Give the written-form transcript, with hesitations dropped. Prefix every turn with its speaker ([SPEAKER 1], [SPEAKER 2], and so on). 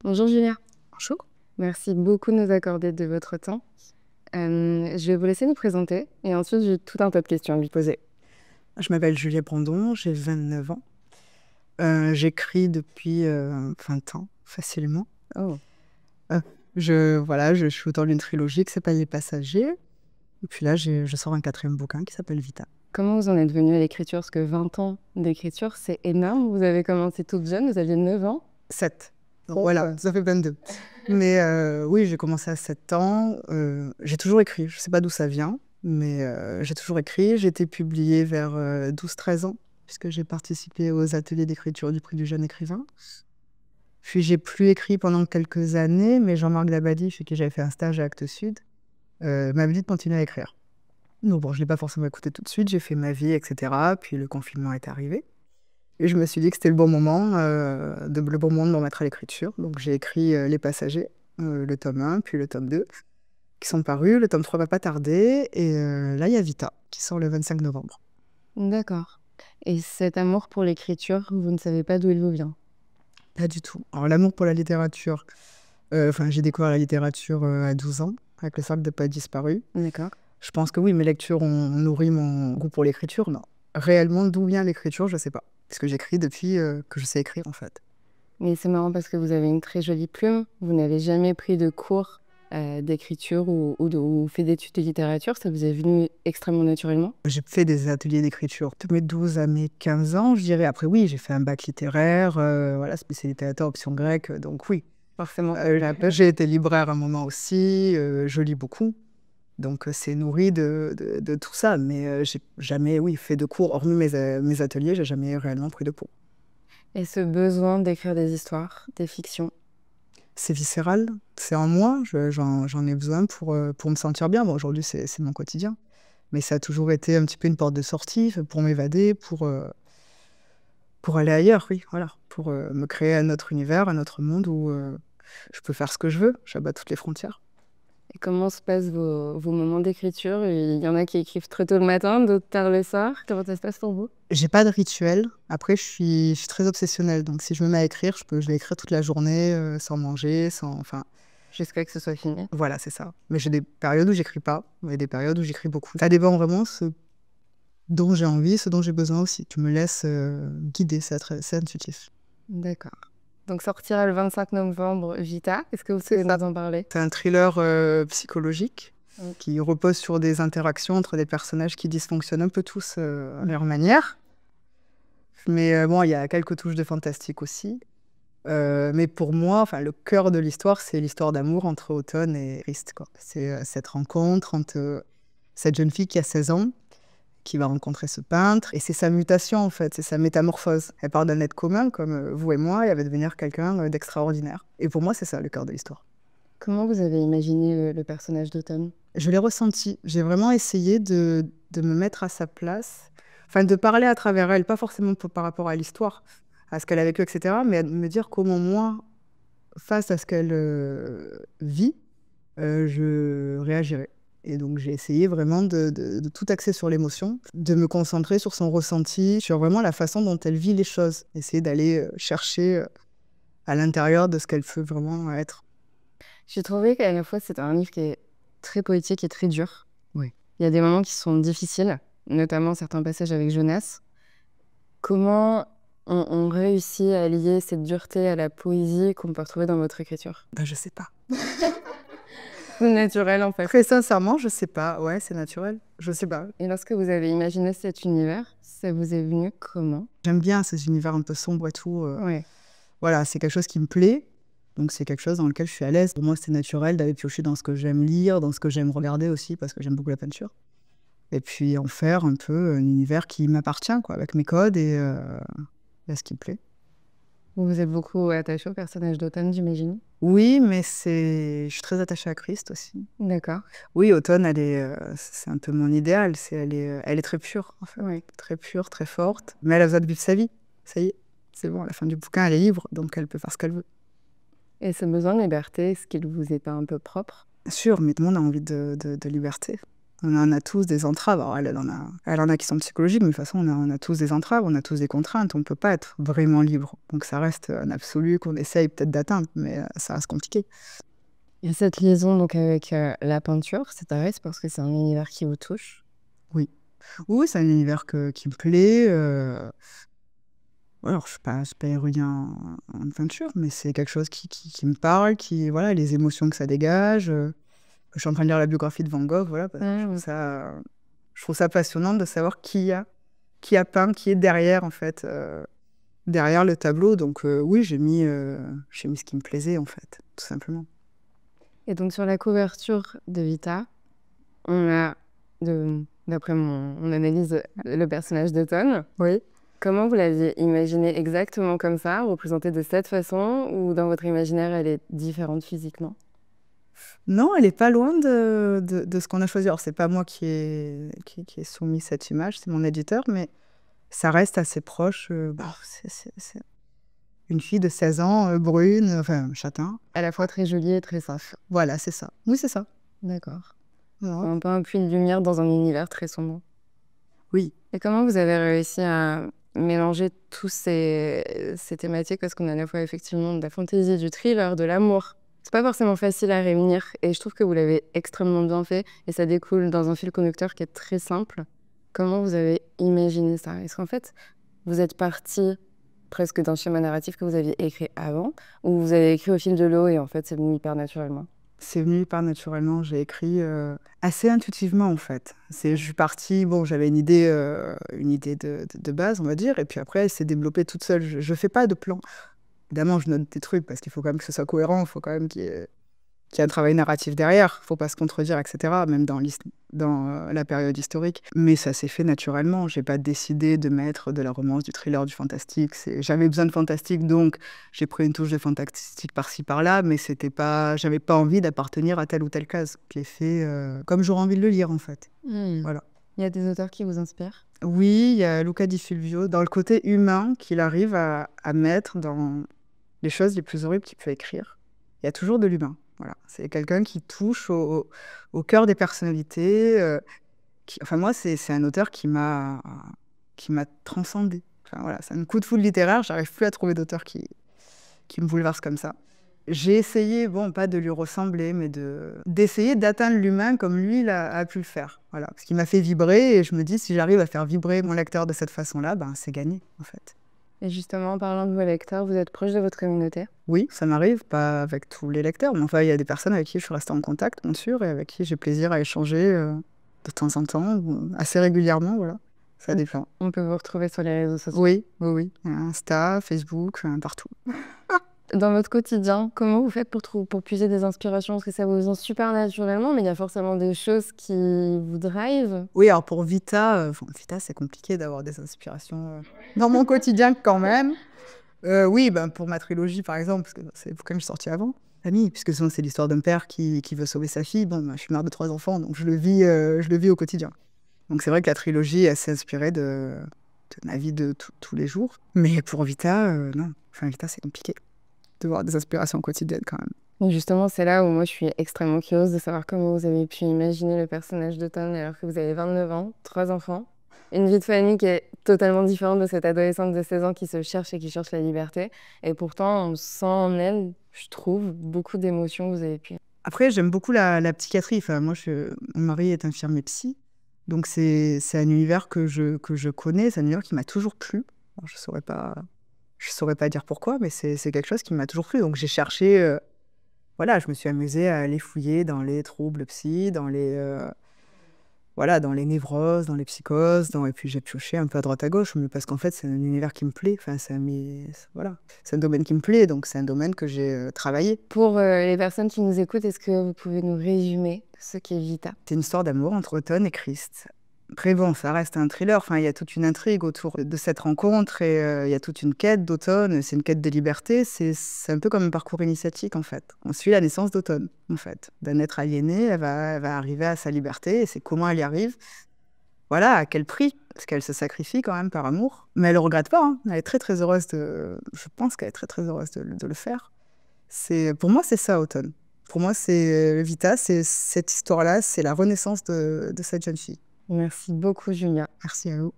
[SPEAKER 1] Bonjour Julia,
[SPEAKER 2] Bonjour.
[SPEAKER 1] merci beaucoup de nous accorder de votre temps. Je vais vous laisser nous présenter et ensuite j'ai tout un tas de questions à vous poser.
[SPEAKER 2] Je m'appelle Julia Brandon, j'ai 29 ans. J'écris depuis 20 ans, facilement.
[SPEAKER 1] Oh,
[SPEAKER 2] Euh, je suis auteur d'une trilogie qui s'appelle Les Passagers. Et puis là, je sors un quatrième bouquin qui s'appelle Vita.
[SPEAKER 1] comment vous en êtes venu à l'écriture? Parce que 20 ans d'écriture, c'est énorme. Vous avez commencé toute jeune, vous aviez 9 ans.
[SPEAKER 2] 7. Donc
[SPEAKER 1] Oh,
[SPEAKER 2] voilà, ça fait 22. Mais oui, j'ai commencé à 7 ans. J'ai toujours écrit, je ne sais pas d'où ça vient, mais j'ai toujours écrit. J'ai été publiée vers 12-13 ans, puisque j'ai participé aux ateliers d'écriture du prix du jeune écrivain. Puis j'ai plus écrit pendant quelques années, mais Jean-Marc Dabadi, chez qui j'avais fait un stage à Actes Sud, m'avait dit de continuer à écrire. Donc bon, je ne l'ai pas forcément écouté tout de suite, j'ai fait ma vie, etc. Puis le confinement est arrivé. Et je me suis dit que c'était le bon moment, de me remettre à l'écriture. Donc j'ai écrit Les Passagers, le tome 1, puis le tome 2, qui sont parus. Le tome 3 va pas tarder. Et là, il y a Vita, qui sort le 25 novembre.
[SPEAKER 1] d'accord. Et cet amour pour l'écriture, vous ne savez pas d'où il vous vient?
[SPEAKER 2] Pas du tout. Alors l'amour pour la littérature, j'ai découvert la littérature à 12 ans, avec le cercle de pas disparu.
[SPEAKER 1] D'accord.
[SPEAKER 2] Je pense que oui, mes lectures ont nourri mon goût pour l'écriture. Non. Réellement, d'où vient l'écriture, je sais pas. Parce que j'écris depuis que je sais écrire, en fait.
[SPEAKER 1] Mais c'est marrant parce que vous avez une très jolie plume. Vous n'avez jamais pris de cours d'écriture ou fait d'études de littérature. Ça vous est venu extrêmement naturellement?
[SPEAKER 2] J'ai fait des ateliers d'écriture de mes 12 à mes 15 ans, je dirais. Après, oui, j'ai fait un bac littéraire, voilà, spécialité littérature, option grecque, donc oui.
[SPEAKER 1] Forcément.
[SPEAKER 2] J'ai été libraire un moment aussi, je lis beaucoup. Donc, c'est nourri de tout ça. Mais j'ai jamais, oui, fait de cours. Hormis mes ateliers, j'ai jamais réellement pris de cours.
[SPEAKER 1] Et ce besoin d'écrire des histoires, des fictions.
[SPEAKER 2] C'est viscéral, c'est en moi, j'en ai besoin pour me sentir bien. Bon, aujourd'hui, c'est mon quotidien. Mais ça a toujours été un petit peu une porte de sortie pour m'évader, pour aller ailleurs, oui, voilà. Pour me créer un autre univers, un autre monde où je peux faire ce que je veux, j'abat toutes les frontières.
[SPEAKER 1] Et comment se passent vos moments d'écriture? Il y en a qui écrivent très tôt le matin, d'autres tard le soir. Comment ça se passe pour vous?
[SPEAKER 2] J'ai pas de rituel. Après, je suis très obsessionnelle. Donc, si je me mets à écrire, je vais écrire toute la journée, sans manger, enfin,
[SPEAKER 1] Jusqu'à que ce soit fini.
[SPEAKER 2] voilà, c'est ça. Mais j'ai des périodes où j'écris pas, et des périodes où j'écris beaucoup. Ça dépend vraiment ce dont j'ai envie, ce dont j'ai besoin aussi. Tu me laisses guider, c'est intuitif.
[SPEAKER 1] D'accord. Donc sortira le 25 novembre Vita. Est-ce que vous pouvez nous en parler?
[SPEAKER 2] C'est un thriller psychologique
[SPEAKER 1] Ok.
[SPEAKER 2] qui repose sur des interactions entre des personnages qui dysfonctionnent un peu tous à leur manière. Mais bon, il y a quelques touches de fantastique aussi. Mais pour moi, enfin, le cœur de l'histoire, c'est l'histoire d'amour entre Automne et Christ, quoi. C'est cette rencontre entre cette jeune fille qui a 16 ans, qui va rencontrer ce peintre, et c'est sa mutation, en fait, c'est sa métamorphose. Elle part d'un être commun, comme vous et moi, et elle va devenir quelqu'un d'extraordinaire. Et pour moi, c'est ça, le cœur de l'histoire.
[SPEAKER 1] Comment vous avez imaginé le personnage d'Automne?
[SPEAKER 2] Je l'ai ressenti. J'ai vraiment essayé de me mettre à sa place, enfin, de parler à travers elle, pas forcément par rapport à l'histoire, à ce qu'elle a vécu, etc., mais de me dire comment moi, face à ce qu'elle vit, je réagirais. Et donc, j'ai essayé vraiment de tout axer sur l'émotion, de me concentrer sur son ressenti, sur vraiment la façon dont elle vit les choses. Essayer d'aller chercher à l'intérieur de ce qu'elle peut vraiment être.
[SPEAKER 1] J'ai trouvé qu'à la fois c'est un livre qui est très poétique et très dur.
[SPEAKER 2] Oui.
[SPEAKER 1] Il y a des moments qui sont difficiles, notamment certains passages avec Jonas. Comment on réussit à lier cette dureté à la poésie qu'on peut retrouver dans votre écriture?
[SPEAKER 2] Ben, je sais pas.
[SPEAKER 1] C'est naturel en fait.
[SPEAKER 2] Très sincèrement, je sais pas. Ouais, c'est naturel. Je sais pas.
[SPEAKER 1] Et lorsque vous avez imaginé cet univers, ça vous est venu comment?
[SPEAKER 2] J'aime bien ces univers un peu sombres et tout.
[SPEAKER 1] Ouais.
[SPEAKER 2] Voilà, c'est quelque chose qui me plaît. Donc, c'est quelque chose dans lequel je suis à l'aise. Pour moi, c'est naturel d'aller piocher dans ce que j'aime lire, dans ce que j'aime regarder aussi, parce que j'aime beaucoup la peinture. Et puis, en faire un peu un univers qui m'appartient, quoi, avec mes codes et à ce qui me plaît.
[SPEAKER 1] Vous vous êtes beaucoup attaché au personnage d'Automne, j'imagine.
[SPEAKER 2] Oui, mais je suis très attachée à Christ aussi.
[SPEAKER 1] D'accord.
[SPEAKER 2] Oui, Automne, c'est un peu mon idéal. Elle est très pure, en fait.
[SPEAKER 1] Ouais.
[SPEAKER 2] Très pure, très forte. Mais elle a besoin de vivre sa vie. Ça y est, c'est bon, à la fin du bouquin, elle est libre, donc elle peut faire ce qu'elle veut.
[SPEAKER 1] Et ce besoin de liberté, est-ce qu'il vous est pas un peu propre?
[SPEAKER 2] Bien sûr, mais tout le monde a envie de liberté. On en a tous des entraves. Alors, elle en a qui sont psychologiques, mais de toute façon, on en a tous des entraves, on a tous des contraintes. On ne peut pas être vraiment libre. Donc, ça reste un absolu qu'on essaye peut-être d'atteindre, mais ça reste compliqué.
[SPEAKER 1] Et cette liaison donc avec la peinture, c'est pareil, c'est parce que c'est un univers qui vous touche?
[SPEAKER 2] Oui. Oui, c'est un univers qui me plaît. Alors, je ne suis pas érudit en peinture, mais c'est quelque chose qui me parle, voilà, les émotions que ça dégage. Je suis en train de lire la biographie de Van Gogh, voilà, parce que je trouve ça passionnant de savoir qui a peint, qui est derrière, en fait, derrière le tableau. Donc, oui, j'ai mis ce qui me plaisait, en fait, tout simplement.
[SPEAKER 1] Et donc, sur la couverture de Vita, on a, d'après mon analyse, le personnage d'Automne.
[SPEAKER 2] Oui.
[SPEAKER 1] Comment vous l'aviez imaginé exactement comme ça, représentée de cette façon, ou dans votre imaginaire, elle est différente physiquement?
[SPEAKER 2] Non, elle n'est pas loin de ce qu'on a choisi. Alors, c'est pas moi qui ai soumis cette image, c'est mon éditeur, mais ça reste assez proche. C'est une fille de 16 ans, brune, enfin châtain.
[SPEAKER 1] À la fois très jolie et très simple.
[SPEAKER 2] Voilà, c'est ça. Oui, c'est ça.
[SPEAKER 1] D'accord.
[SPEAKER 2] Voilà.
[SPEAKER 1] Un peu un puits de lumière dans un univers très sombre.
[SPEAKER 2] Oui.
[SPEAKER 1] Et comment vous avez réussi à mélanger tous ces thématiques? Parce qu'on a à la fois effectivement de la fantaisie, du thriller, de l'amour. C'est pas forcément facile à réunir et je trouve que vous l'avez extrêmement bien fait et ça découle dans un fil conducteur qui est très simple. Comment vous avez imaginé ça? Est-ce qu'en fait, vous êtes parti presque d'un schéma narratif que vous aviez écrit avant ou vous avez écrit au fil de l'eau et en fait, c'est venu hyper naturellement?
[SPEAKER 2] C'est venu hyper naturellement. J'ai écrit assez intuitivement, en fait. Je suis partie, bon, j'avais une idée de base, on va dire, et puis après, elle s'est développée toute seule. Je ne fais pas de plan. Évidemment, je note des trucs parce qu'il faut quand même que ce soit cohérent, il faut quand même qu'il y ait un travail narratif derrière, il ne faut pas se contredire, etc., même dans la période historique. Mais ça s'est fait naturellement. Je n'ai pas décidé de mettre de la romance, du thriller, du fantastique. J'avais besoin de fantastique, donc j'ai pris une touche de fantastique par-ci, par-là, mais j'avais pas envie d'appartenir à telle ou telle case. Je l'ai fait comme j'aurais envie de le lire, en fait. Voilà.
[SPEAKER 1] Il y a des auteurs qui vous inspirent?
[SPEAKER 2] Oui, il y a Luca Di Fulvio, dans le côté humain qu'il arrive à mettre dans les choses les plus horribles qu'il peut écrire. Il y a toujours de l'humain. Voilà. C'est quelqu'un qui touche au cœur des personnalités. Enfin, moi, c'est un auteur qui m'a transcendée. Enfin, voilà, c'est un coup de foudre littéraire. J'arrive plus à trouver d'auteur qui me bouleverse comme ça. J'ai essayé, bon, pas de lui ressembler, mais d'essayer d'atteindre l'humain comme lui il a pu le faire. Voilà. Parce qu'il m'a fait vibrer et je me dis, si j'arrive à faire vibrer mon lecteur de cette façon-là, ben, c'est gagné, en fait.
[SPEAKER 1] Et justement, en parlant de vos lecteurs, vous êtes proche de votre communauté?
[SPEAKER 2] Oui, ça m'arrive, pas avec tous les lecteurs, mais enfin, il y a des personnes avec qui je suis restée en contact, bien sûr, et avec qui j'ai plaisir à échanger de temps en temps, ou assez régulièrement, voilà. Ça dépend.
[SPEAKER 1] On peut vous retrouver sur les réseaux sociaux?
[SPEAKER 2] Oui, oui, oui. Insta, Facebook, partout.
[SPEAKER 1] Dans votre quotidien, comment vous faites pour puiser des inspirations? Parce que ça vous vient super naturellement, mais il y a forcément des choses qui vous drivent.
[SPEAKER 2] Oui, alors pour Vita, Vita, c'est compliqué d'avoir des inspirations dans mon quotidien quand même. Oui, ben, pour ma trilogie, par exemple, parce que c'est quand même sorti avant, Famille, puisque sinon c'est l'histoire d'un père qui veut sauver sa fille. Bon, ben, je suis mère de 3 enfants, donc je le vis au quotidien. Donc c'est vrai que la trilogie, elle s'est inspirée de ma vie de tous les jours. Mais pour Vita, non. Enfin, Vita, c'est compliqué de voir des inspirations quotidiennes quand même.
[SPEAKER 1] Donc justement, c'est là où moi je suis extrêmement curieuse de savoir comment vous avez pu imaginer le personnage d'Automne alors que vous avez 29 ans, 3 enfants, une vie de famille qui est totalement différente de cette adolescente de 16 ans qui se cherche et qui cherche la liberté. Et pourtant, on sent en elle, je trouve, beaucoup d'émotions que vous avez pu.
[SPEAKER 2] Après, j'aime beaucoup la psychiatrie. Enfin, moi, mon mari est infirmier psy. Donc, c'est un univers que je connais. C'est un univers qui m'a toujours plu. Alors, je saurais pas dire pourquoi, mais c'est quelque chose qui m'a toujours plu. Donc, j'ai cherché... voilà, je me suis amusée à aller fouiller dans les troubles psy, dans les névroses, dans les psychoses, et puis j'ai pioché un peu à droite à gauche, mais parce qu'en fait, c'est un univers qui me plaît. Enfin, voilà. C'est un domaine qui me plaît, donc c'est un domaine que j'ai travaillé.
[SPEAKER 1] Pour les personnes qui nous écoutent, est-ce que vous pouvez nous résumer ce qu'est Vita?
[SPEAKER 2] C'est une histoire d'amour entre Automne et Christ. Après, bon, ça reste un thriller. Enfin, il y a toute une intrigue autour de cette rencontre et il y a toute une quête d'Automne. C'est une quête de liberté. C'est un peu comme un parcours initiatique, en fait. On suit la naissance d'Automne, en fait. D'un être aliéné, elle va arriver à sa liberté et c'est comment elle y arrive. Voilà, à quel prix? Parce qu'elle se sacrifie quand même par amour. Mais elle ne le regrette pas. Hein. Elle est très, très heureuse je pense qu'elle est très, très heureuse de le faire. Pour moi, c'est ça, Automne. Pour moi, c'est Vita, c'est cette histoire-là, c'est la renaissance de cette jeune fille.
[SPEAKER 1] Merci beaucoup, Julia.
[SPEAKER 2] Merci à vous.